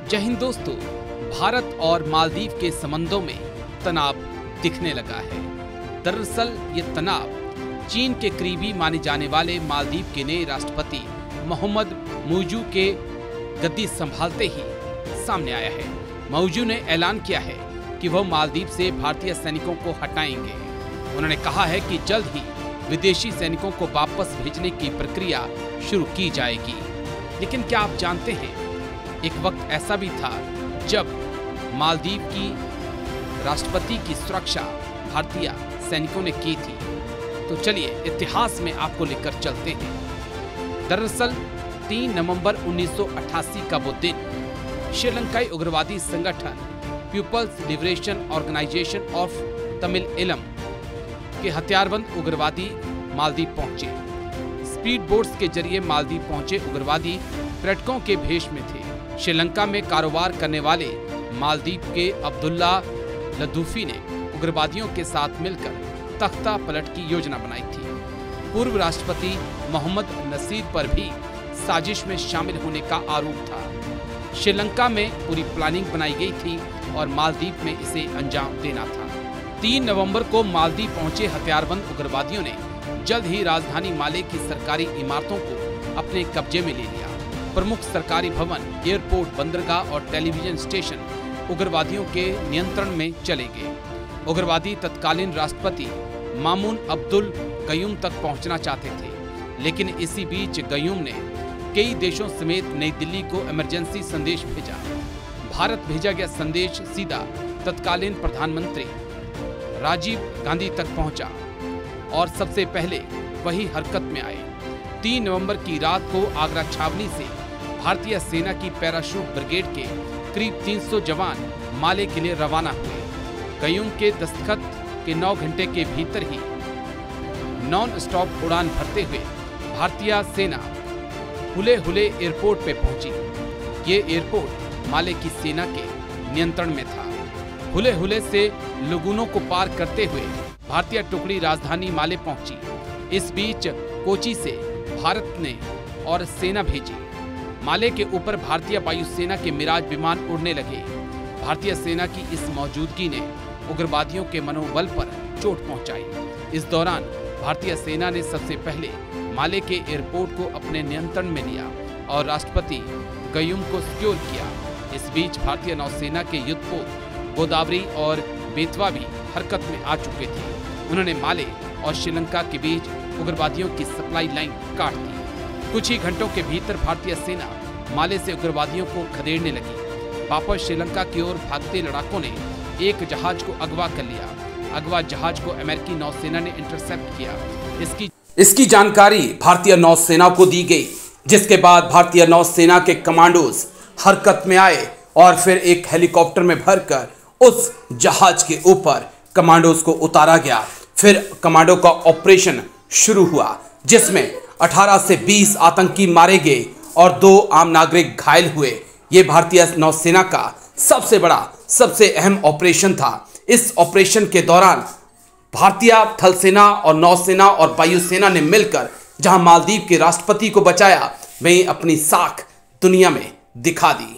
जय हिंद दोस्तों, भारत और मालदीव के संबंधों में तनाव दिखने लगा है। दरअसल ये तनाव चीन के करीबी माने जाने वाले मालदीव के नए राष्ट्रपति मोहम्मद मुइज़ू के गद्दी संभालते ही सामने आया है। मुइज़ू ने ऐलान किया है कि वह मालदीव से भारतीय सैनिकों को हटाएंगे। उन्होंने कहा है कि जल्द ही विदेशी सैनिकों को वापस भेजने की प्रक्रिया शुरू की जाएगी। लेकिन क्या आप जानते हैं, एक वक्त ऐसा भी था जब मालदीव की राष्ट्रपति की सुरक्षा भारतीय सैनिकों ने की थी। तो चलिए इतिहास में आपको लेकर चलते हैं। दरअसल 3 नवंबर 1988 का वो दिन श्रीलंकाई उग्रवादी संगठन People's Liberation Organisation of Tamil Eelam के हथियारबंद उग्रवादी मालदीव पहुंचे। स्पीड बोट्स के जरिए मालदीव पहुंचे उग्रवादी पर्यटकों के भेष में थे। श्रीलंका में कारोबार करने वाले मालदीव के अब्दुल्ला लदूफी ने उग्रवादियों के साथ मिलकर तख्ता पलट की योजना बनाई थी। पूर्व राष्ट्रपति मोहम्मद नसीर पर भी साजिश में शामिल होने का आरोप था। श्रीलंका में पूरी प्लानिंग बनाई गई थी और मालदीव में इसे अंजाम देना था। 3 नवंबर को मालदीव पहुंचे हथियारबंद उग्रवादियों ने जल्द ही राजधानी माले की सरकारी इमारतों को अपने कब्जे में ले लिया। प्रमुख सरकारी भवन, एयरपोर्ट, बंदरगाह और टेलीविजन स्टेशन उग्रवादियों के नियंत्रण में चले गए। उग्रवादी तत्कालीन राष्ट्रपति मामून अब्दुल गयूम तक पहुंचना चाहते थे, लेकिन इसी बीच गयूम ने कई देशों समेत नई दिल्ली को इमरजेंसी संदेश भेजा। भारत भेजा गया संदेश सीधा तत्कालीन प्रधानमंत्री राजीव गांधी तक पहुंचा और सबसे पहले वही हरकत में आए। 3 नवंबर की रात को आगरा छावनी से भारतीय सेना की पैराशूट ब्रिगेड के करीब 300 जवान माले के लिए रवाना हुए। गयूम के दस्तखत के 9 घंटे के भीतर ही नॉन स्टॉप उड़ान भरते हुए भारतीय सेना हुले हुले एयरपोर्ट पे पहुंची। ये एयरपोर्ट माले की सेना के नियंत्रण में था। हुले हुले से लगुनों को पार करते हुए भारतीय टुकड़ी राजधानी माले पहुंची। इस बीच कोची से भारत ने और सेना भेजी। माले के ऊपर भारतीय वायुसेना के मिराज विमान उड़ने लगे। भारतीय सेना की इस मौजूदगी ने उग्रवादियों के मनोबल पर चोट पहुंचाई। इस दौरान भारतीय सेना ने सबसे पहले माले के एयरपोर्ट को अपने नियंत्रण में लिया और राष्ट्रपति गयूम को सिक्योर किया। इस बीच भारतीय नौसेना के युद्धपोत गोदावरी और बेतवा भी हरकत में आ चुके थे। उन्होंने माले और श्रीलंका के बीच उग्रवादियों की सप्लाई लाइन काट दी। कुछ ही घंटों के भीतर भारतीय सेना माले से उग्रवादियों को खदेड़ने लगी। वापस श्रीलंका की ओर भागते लड़ाकों ने एक जहाज को अगवा कर लिया। अगवा जहाज को अमेरिकी नौसेना ने इंटरसेप्ट किया। इसकी जानकारी भारतीय नौसेना को दी गई, जिसके बाद भारतीय नौसेना के कमांडोज हरकत में आए और फिर एक हेलीकॉप्टर में भरकर उस जहाज के ऊपर कमांडोज को उतारा गया। फिर कमांडो का ऑपरेशन शुरू हुआ, जिसमें 18 से 20 आतंकी मारे गए और 2 आम नागरिक घायल हुए। ये भारतीय नौसेना का सबसे बड़ा, सबसे अहम ऑपरेशन था। इस ऑपरेशन के दौरान भारतीय थल सेना और नौसेना और वायुसेना ने मिलकर जहां मालदीव के राष्ट्रपति को बचाया, वहीं अपनी साख दुनिया में दिखा दी।